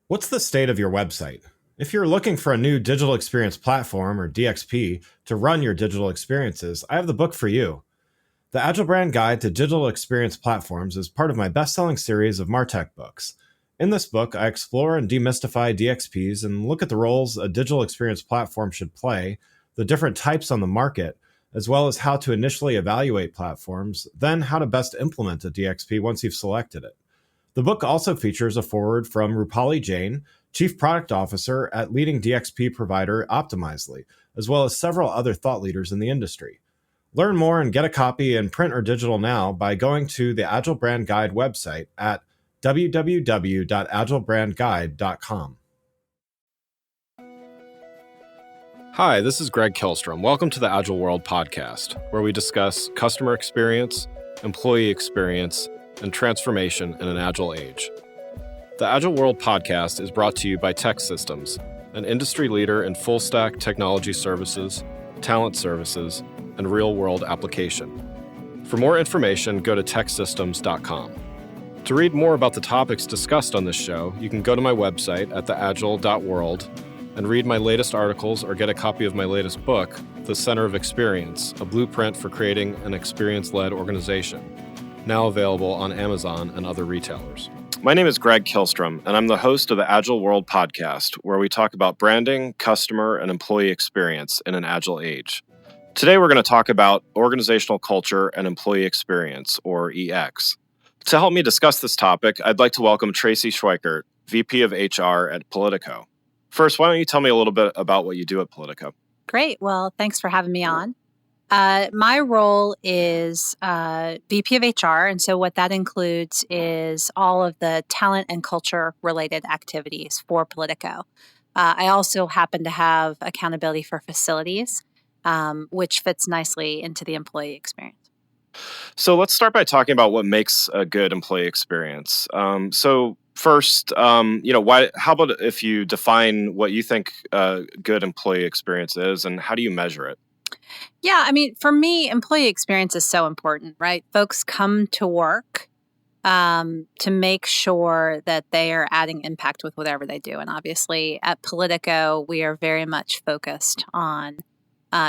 What's the state of your website? If you're looking for a new digital experience platform, or DXP, to run your digital experiences, I have the book for you. The Agile Brand Guide to Digital Experience Platforms is part of my best-selling series of MarTech books. In this book, I explore and demystify DXPs and look at the roles a digital experience platform should play, the different types on the market, as well as how to initially evaluate platforms, then how to best implement a DXP once you've selected it. The book also features a foreword from Rupali Jain, Chief Product Officer at leading DXP provider Optimizely, as well as several other thought leaders in the industry. Learn more and get a copy in print or digital now by going to the Agile Brand Guide website at www.agilebrandguide.com. Hi, this is Greg Kihlstrom. Welcome to the Agile World podcast, where we discuss customer experience, employee experience, and transformation in an agile age. The Agile World podcast is brought to you by TEKsystems, an industry leader in full-stack technology services, talent services, and real-world application. For more information, go to teksystems.com. To read more about the topics discussed on this show, you can go to my website at theagile.world and read my latest articles or get a copy of my latest book, The Center of Experience, a blueprint for creating an experience-led organization, now available on Amazon and other retailers. My name is Greg Kihlstrom, and I'm the host of the Agile World podcast, where we talk about branding, customer, and employee experience in an agile age. Today, we're going to talk about organizational culture and employee experience, or EX. To help me discuss this topic, I'd like to welcome Traci Schweikert, VP of HR at POLITICO. First, why don't you tell me a little bit about what you do at POLITICO? Great. Well, thanks for having me on. My role is VP of HR, and so what that includes is all of the talent and culture-related activities for POLITICO. I also happen to have accountability for facilities, which fits nicely into the employee experience. So let's start by talking about what makes a good employee experience. First, why? How about if you define what you think a good employee experience is, and how do you measure it? Yeah, I mean, for me, employee experience is so important, right? Folks come to work to make sure that they are adding impact with whatever they do. And obviously, at POLITICO, we are very much focused on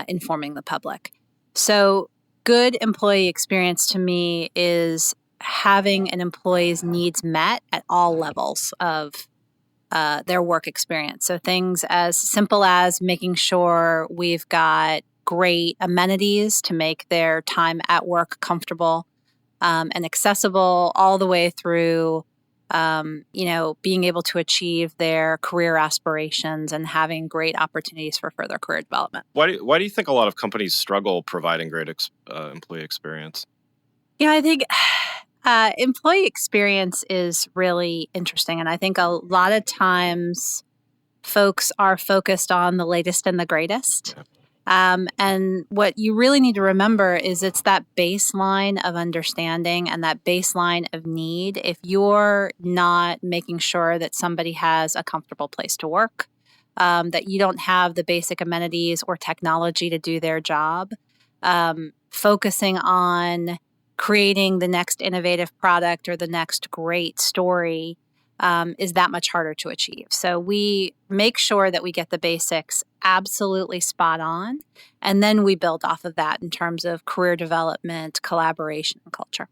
informing the public. So good employee experience to me is having an employee's needs met at all levels of their work experience. So things as simple as making sure we've got great amenities to make their time at work comfortable and accessible, all the way through, being able to achieve their career aspirations and having great opportunities for further career development. Why do you think a lot of companies struggle providing great employee experience? Yeah, I think employee experience is really interesting. And I think a lot of times folks are focused on the latest and the greatest. And what you really need to remember is it's that baseline of understanding and that baseline of need. If you're not making sure that somebody has a comfortable place to work, that you don't have the basic amenities or technology to do their job, focusing on creating the next innovative product or the next great story is that much harder to achieve. So we make sure that we get the basics absolutely spot on, and then we build off of that in terms of career development, collaboration, and culture.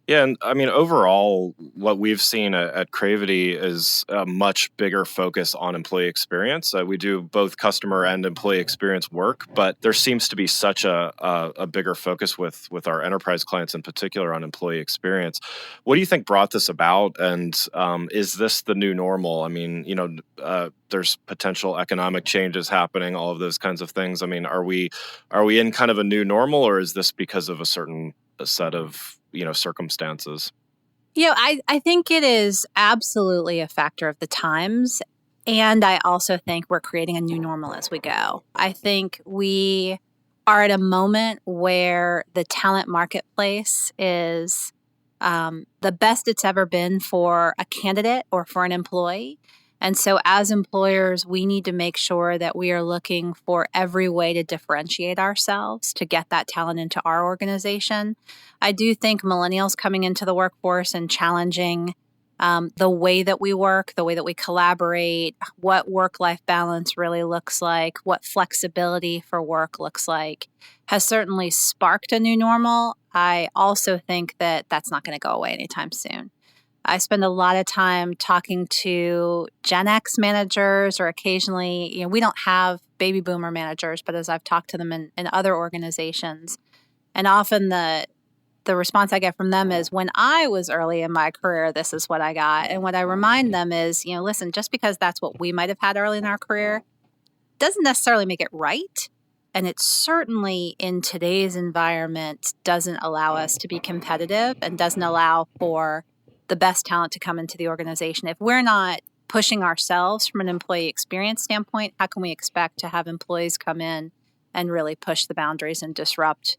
Yeah, and I mean, overall, what we've seen at Cravity is a much bigger focus on employee experience. We do both customer and employee experience work, but there seems to be such a bigger focus with our enterprise clients in particular on employee experience. What do you think brought this about, and is this the new normal? I mean, there's potential economic changes happening, all of those kinds of things. I mean, are we in kind of a new normal, or is this because of a certain set of circumstances? I think it is absolutely a factor of the times. And I also think we're creating a new normal as we go. I think we are at a moment where the talent marketplace is the best it's ever been for a candidate or for an employee. And so as employers, we need to make sure that we are looking for every way to differentiate ourselves to get that talent into our organization. I do think millennials coming into the workforce and challenging the way that we work, the way that we collaborate, what work-life balance really looks like, what flexibility for work looks like, has certainly sparked a new normal. I also think that that's not going to go away anytime soon. I spend a lot of time talking to Gen X managers, or occasionally, we don't have baby boomer managers, but as I've talked to them in other organizations, and often the response I get from them is, when I was early in my career, this is what I got. And what I remind them is, listen, just because that's what we might have had early in our career doesn't necessarily make it right. And it certainly in today's environment doesn't allow us to be competitive and doesn't allow for the best talent to come into the organization. If we're not pushing ourselves from an employee experience standpoint, how can we expect to have employees come in and really push the boundaries and disrupt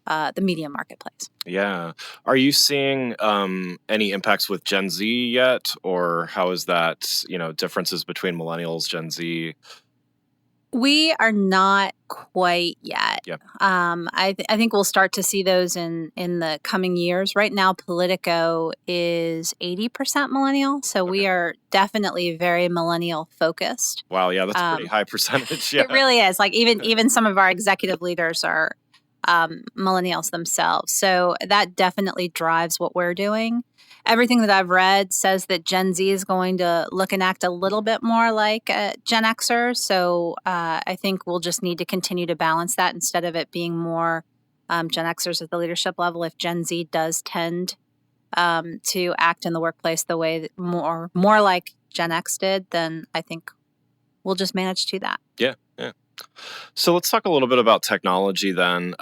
the media marketplace? Yeah. Are you seeing any impacts with Gen Z yet? Or how is that, differences between millennials, Gen Z? We are not quite yet. Yep. I think we'll start to see those in the coming years. Right now, Politico is 80% millennial, so we are definitely very millennial focused. Wow, yeah, that's a pretty high percentage. Yeah. It really is. Like even some of our executive leaders are millennials themselves. So that definitely drives what we're doing. Everything that I've read says that Gen Z is going to look and act a little bit more like Gen Xers. So I think we'll just need to continue to balance that instead of it being more Gen Xers at the leadership level. If Gen Z does tend to act in the workplace the way that more like Gen X did, then I think we'll just manage to that. Yeah. So let's talk a little bit about technology then.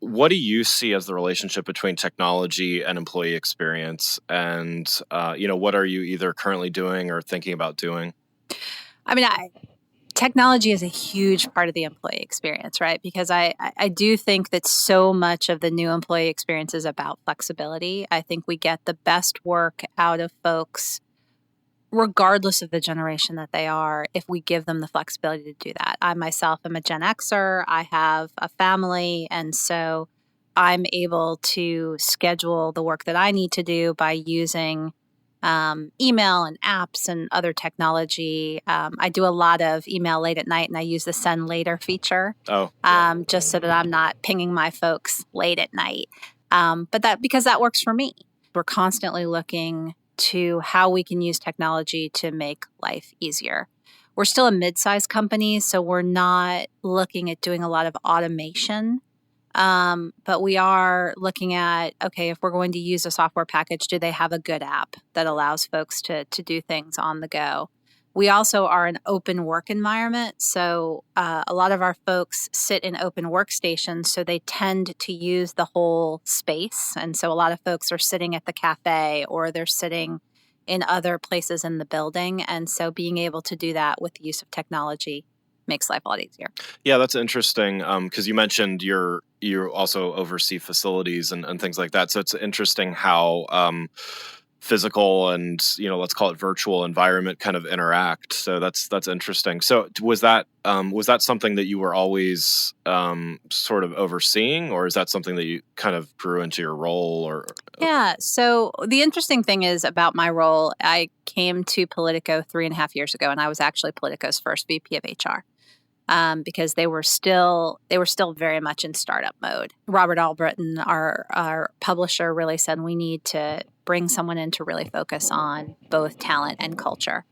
What do you see as the relationship between technology and employee experience? And, what are you either currently doing or thinking about doing? I mean, technology is a huge part of the employee experience, right? Because I do think that so much of the new employee experience is about flexibility. I think we get the best work out of folks regardless of the generation that they are, if we give them the flexibility to do that. I myself am a Gen Xer. I have a family, and so I'm able to schedule the work that I need to do by using email and apps and other technology. I do a lot of email late at night, and I use the send later feature. Just so that I'm not pinging my folks late at night. But because that works for me. We're constantly looking to how we can use technology to make life easier. We're still a mid-sized company, so we're not looking at doing a lot of automation. But we are looking at, okay, if we're going to use a software package, do they have a good app that allows folks to do things on the go? We also are an open work environment, so a lot of our folks sit in open workstations, so they tend to use the whole space. And so a lot of folks are sitting at the cafe or they're sitting in other places in the building. And so being able to do that with the use of technology makes life a lot easier. Yeah, that's interesting because you mentioned you also oversee facilities and things like that. So it's interesting how physical and let's call it virtual environment kind of interact. So that's interesting. So was that something that you were always sort of overseeing, or is that something that you kind of grew into your role? Or yeah. So the interesting thing is about my role, I came to Politico 3.5 years ago, and I was actually Politico's first VP of HR. Because they were still very much in startup mode. Robert Albritton, our publisher, really said we need to bring someone in to really focus on both talent and culture.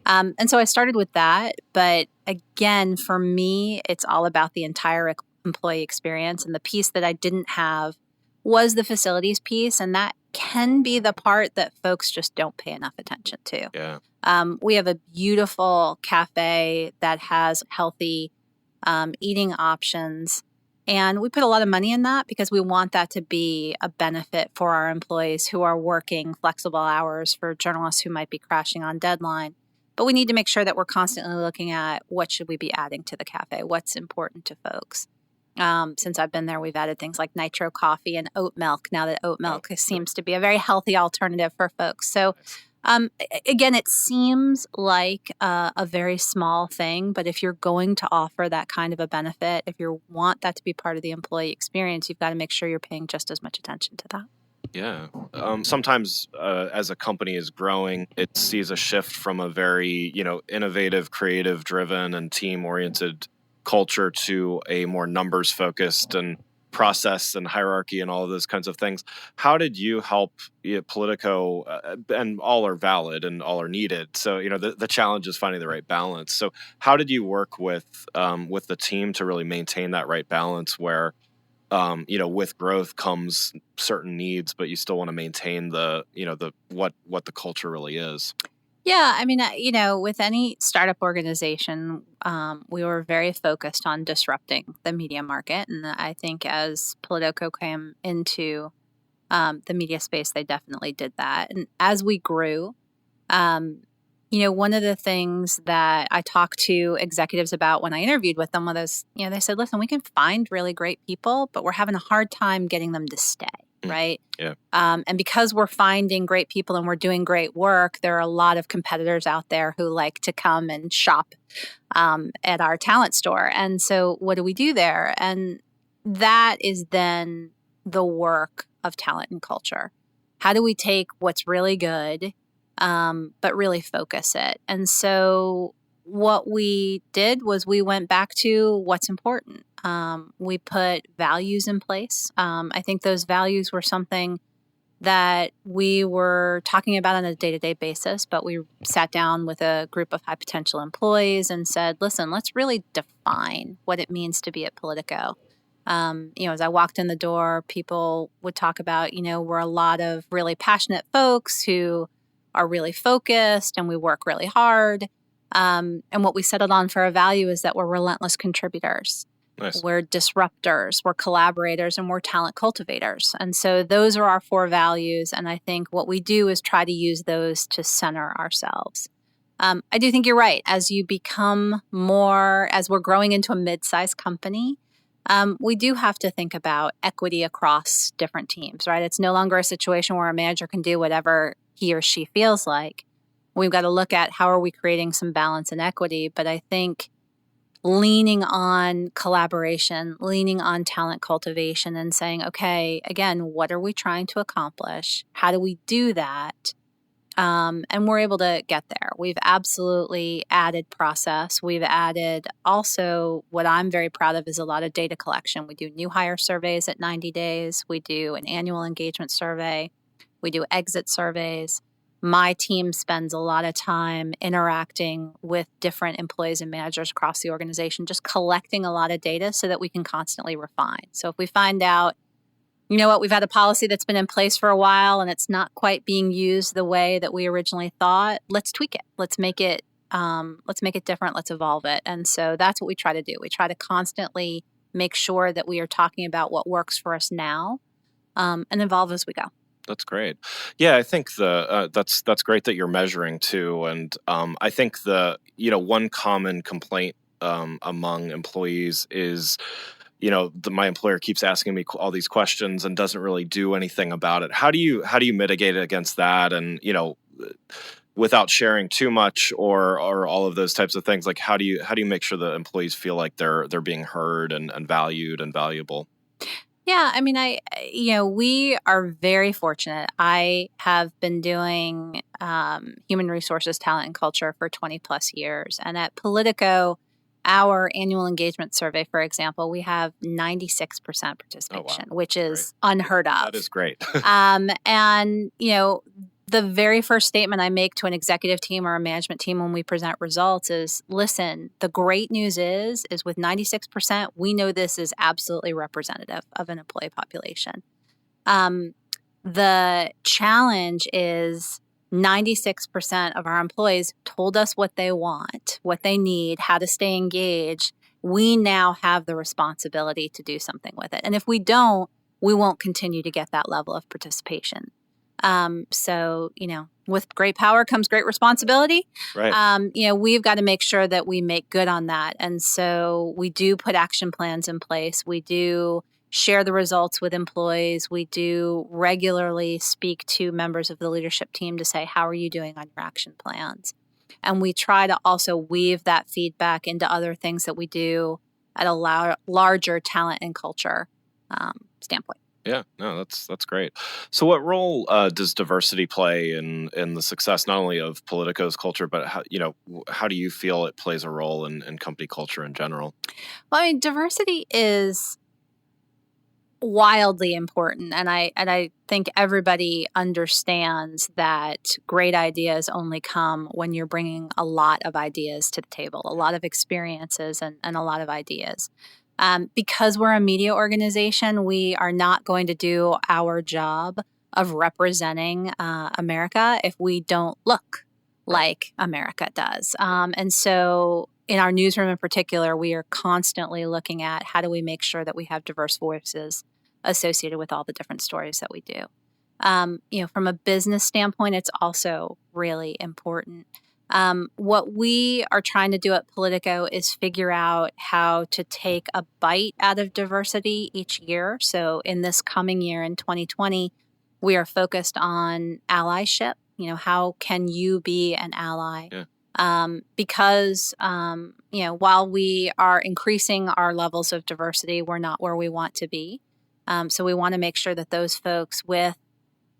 And so I started with that. But again, for me, it's all about the entire employee experience. And the piece that I didn't have was the facilities piece. And that can be the part that folks just don't pay enough attention to. Yeah. We have a beautiful cafe that has healthy eating options. And we put a lot of money in that because we want that to be a benefit for our employees who are working flexible hours, for journalists who might be crashing on deadline. But we need to make sure that we're constantly looking at what should we be adding to the cafe, what's important to folks. Since I've been there, we've added things like nitro coffee and oat milk, now that oat milk seems to be a very healthy alternative for folks. So again, it seems like a very small thing, but if you're going to offer that kind of a benefit, if you want that to be part of the employee experience, you've got to make sure you're paying just as much attention to that. Yeah. Sometimes as a company is growing, it sees a shift from a very, innovative, creative driven and team oriented culture to a more numbers focused and process and hierarchy and all of those kinds of things. How did you help Politico, and all are valid and all are needed. So, the challenge is finding the right balance. So how did you work with the team to really maintain that right balance where with growth comes certain needs, but you still want to maintain what the culture really is. Yeah, I mean, with any startup organization, we were very focused on disrupting the media market. And I think as Politico came into the media space, they definitely did that. And as we grew, um, one of the things that I talked to executives about when I interviewed with them was, they said, listen, we can find really great people, but we're having a hard time getting them to stay. Right. Yeah. And because we're finding great people and we're doing great work, there are a lot of competitors out there who like to come and shop at our talent store. And so what do we do there? And that is then the work of talent and culture. How do we take what's really good, but really focus it? And so what we did was we went back to what's important. We put values in place. I think those values were something that we were talking about on a day-to-day basis, but we sat down with a group of high potential employees and said, listen, let's really define what it means to be at Politico. As I walked in the door, people would talk about, we're a lot of really passionate folks who are really focused and we work really hard. And what we settled on for a value is that we're relentless contributors. Nice. We're disruptors, we're collaborators, and we're talent cultivators. And so those are our 4 values. And I think what we do is try to use those to center ourselves. I do think you're right. As you become more, as we're growing into a mid-sized company, we do have to think about equity across different teams, right? It's no longer a situation where a manager can do whatever he or she feels like. We've got to look at how are we creating some balance and equity. But I think leaning on collaboration, leaning on talent cultivation and saying, okay, again, what are we trying to accomplish? How do we do that? And we're able to get there. We've absolutely added process. We've added also what I'm very proud of is a lot of data collection. We do new hire surveys at 90 days. We do an annual engagement survey. We do exit surveys. My team spends a lot of time interacting with different employees and managers across the organization, just collecting a lot of data so that we can constantly refine. So if we find out, we've had a policy that's been in place for a while and it's not quite being used the way that we originally thought, let's tweak it. Let's make it different. Let's evolve it. And so that's what we try to do. We try to constantly make sure that we are talking about what works for us now, and evolve as we go. That's great. Yeah, I think that's great that you're measuring too. And I think one common complaint among employees is, my employer keeps asking me all these questions and doesn't really do anything about it. How do you mitigate against that? And without sharing too much or all of those types of things, like how do you make sure that employees feel like they're being heard and valued and valuable? Yeah, I mean, we are very fortunate. I have been doing human resources, talent, and culture for 20 plus years. And at Politico, our annual engagement survey, for example, we have 96% participation, which is unheard of. That is great. And, the very first statement I make to an executive team or a management team when we present results is, listen, the great news is with 96%, we know this is absolutely representative of an employee population. The challenge is 96% of our employees told us what they want, what they need, how to stay engaged. We now have the responsibility to do something with it. And if we don't, we won't continue to get that level of participation. So, with great power comes great responsibility. Right. We've got to make sure that we make good on that. And so we do put action plans in place. We do share the results with employees. We do regularly speak to members of the leadership team to say, how are you doing on your action plans? And we try to also weave that feedback into other things that we do at a larger talent and culture standpoint. Yeah, no, that's great. So, what role does diversity play in the success not only of Politico's culture, but how do you feel it plays a role in company culture in general? Well, I mean, diversity is wildly important, and I think everybody understands that great ideas only come when you're bringing a lot of ideas to the table, a lot of experiences, and a lot of ideas. Because we're a media organization, we are not going to do our job of representing America if we don't look Right. like America does. And so, in our newsroom in particular, we are constantly looking at how do we make sure that we have diverse voices associated with all the different stories that we do. From a business standpoint, it's also really important. What we are trying to do at Politico is figure out how to take a bite out of diversity each year. So in this coming year, in 2020, we are focused on allyship. How can you be an ally? Yeah. Because while we are increasing our levels of diversity, we're not where we want to be. So we want to make sure that those folks with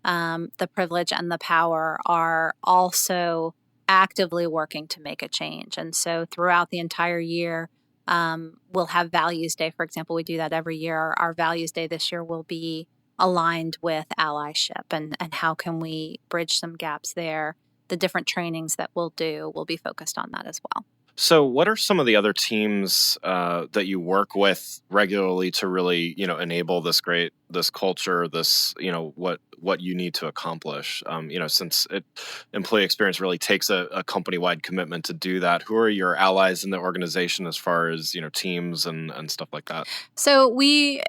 the privilege and the power are also actively working to make a change. And so throughout the entire year, we'll have Values Day. For example, we do that every year. Our Values Day this year will be aligned with allyship and how can we bridge some gaps there. The different trainings that we'll do will be focused on that as well. So, what are some of the other teams that you work with regularly to really, enable this culture, what you need to accomplish? Since employee experience really takes a company-wide commitment to do that. Who are your allies in the organization as far as teams and stuff like that? So we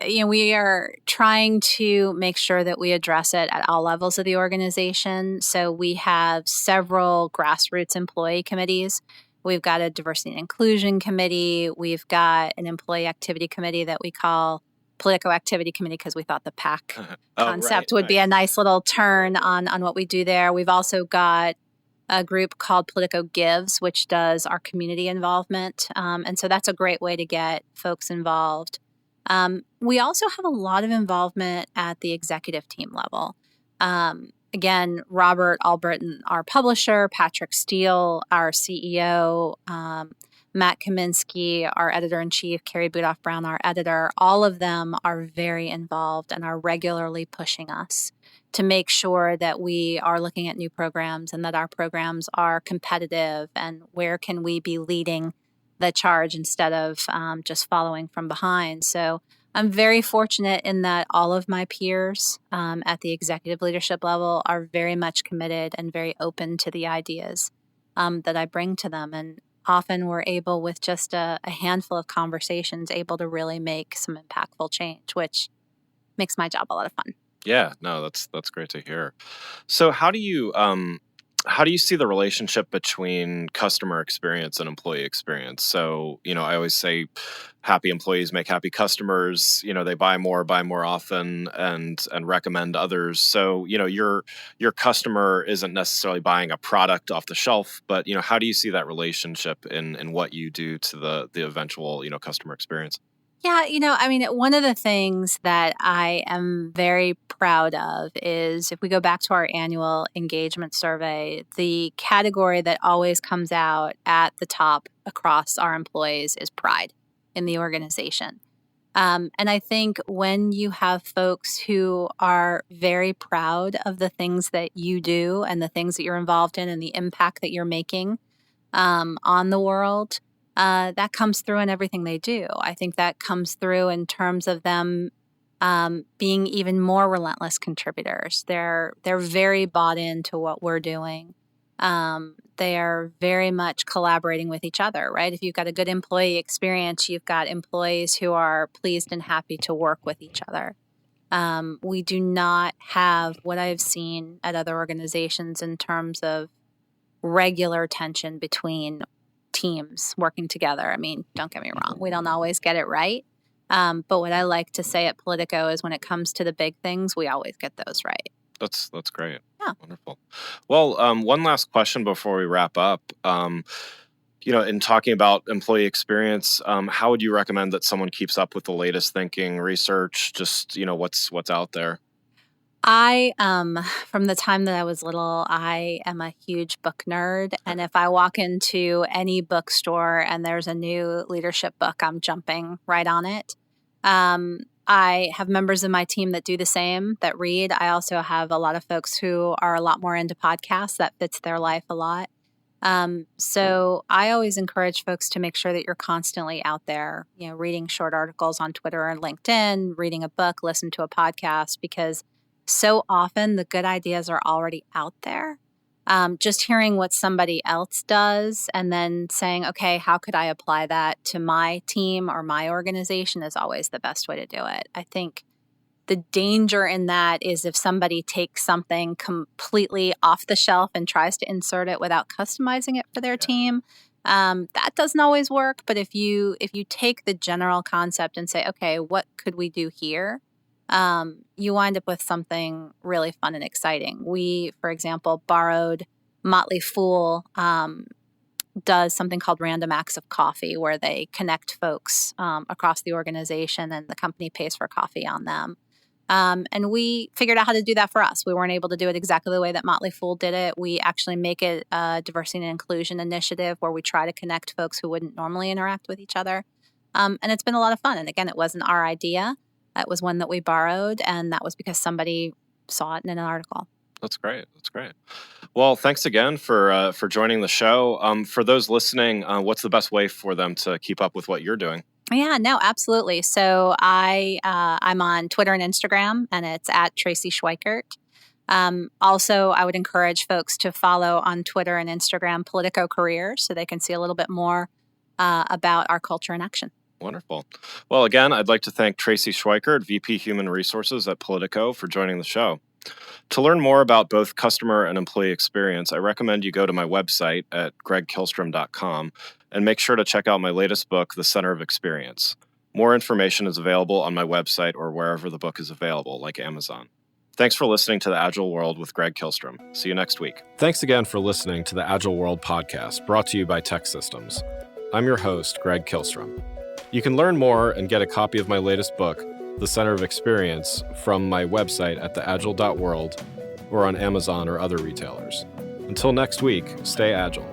are trying to make sure that we address it at all levels of the organization. So we have several grassroots employee committees. We've got a diversity and inclusion committee. We've got an employee activity committee that we call Politico Activity Committee because we thought the PAC concept would be a nice little turn on what we do there. We've also got a group called Politico Gives, which does our community involvement. And so that's a great way to get folks involved. We also have a lot of involvement at the executive team level. Again, Robert Albritton, our publisher, Patrick Steele, our CEO, Matt Kaminsky, our editor-in-chief, Carrie Budoff-Brown, our editor, all of them are very involved and are regularly pushing us to make sure that we are looking at new programs and that our programs are competitive and where can we be leading the charge instead of just following from behind. So I'm very fortunate in that all of my peers at the executive leadership level are very much committed and very open to the ideas that I bring to them. And often we're able, with just a handful of conversations, able to really make some impactful change, which makes my job a lot of fun. Yeah, no, that's great to hear. So how do you see the relationship between customer experience and employee experience? So, I always say happy employees make happy customers, they buy more often and recommend others. So, your customer isn't necessarily buying a product off the shelf, but how do you see that relationship in what you do to the eventual, customer experience? Yeah, one of the things that I am very proud of is if we go back to our annual engagement survey, the category that always comes out at the top across our employees is pride in the organization. And I think when you have folks who are very proud of the things that you do and the things that you're involved in and the impact that you're making on the world, that comes through in everything they do. I think that comes through in terms of them being even more relentless contributors. They're very bought into what we're doing. They are very much collaborating with each other, right? If you've got a good employee experience, you've got employees who are pleased and happy to work with each other. We do not have what I've seen at other organizations in terms of regular tension between teams working together. I mean, don't get me wrong, we don't always get it right. But what I like to say at Politico is when it comes to the big things, we always get those right. That's great. Yeah. Wonderful. Well, one last question before we wrap up. In talking about employee experience, how would you recommend that someone keeps up with the latest thinking, research, just, what's out there? From the time that I was little, I am a huge book nerd. And if I walk into any bookstore and there's a new leadership book, I'm jumping right on it. I have members of my team that do the same, that read. I also have a lot of folks who are a lot more into podcasts. That fits their life a lot. So I always encourage folks to make sure that you're constantly out there, reading short articles on Twitter and LinkedIn, reading a book, listen to a podcast, because so often the good ideas are already out there. Just hearing what somebody else does and then saying, okay, how could I apply that to my team or my organization is always the best way to do it. I think the danger in that is if somebody takes something completely off the shelf and tries to insert it without customizing it for their team, that doesn't always work. But if you take the general concept and say, okay, what could we do here? You wind up with something really fun and exciting. We, for example, borrowed Motley Fool does something called Random Acts of Coffee, where they connect folks across the organization and the company pays for coffee on them. And we figured out how to do that for us. We weren't able to do it exactly the way that Motley Fool did it. We actually make it a diversity and inclusion initiative where we try to connect folks who wouldn't normally interact with each other. And it's been a lot of fun. And again, it wasn't our idea. It was one that we borrowed, and that was because somebody saw it in an article. That's great. That's great. Well, thanks again for joining the show. For those listening, what's the best way for them to keep up with what you're doing? Yeah, no, absolutely. So I'm on Twitter and Instagram, and it's at Traci Schweikert. Also, I would encourage folks to follow on Twitter and Instagram Politico Careers so they can see a little bit more about our culture in action. Wonderful. Well, again, I'd like to thank Traci Schweikert, VP Human Resources at Politico, for joining the show. To learn more about both customer and employee experience, I recommend you go to my website at gregkillstrom.com and make sure to check out my latest book, The Center of Experience. More information is available on my website or wherever the book is available, like Amazon. Thanks for listening to The Agile World with Greg Killstrom. See you next week. Thanks again for listening to the Agile World podcast, brought to you by Tech Systems. I'm your host, Greg Killstrom. You can learn more and get a copy of my latest book, The Center of Experience, from my website at theagile.world or on Amazon or other retailers. Until next week, stay agile.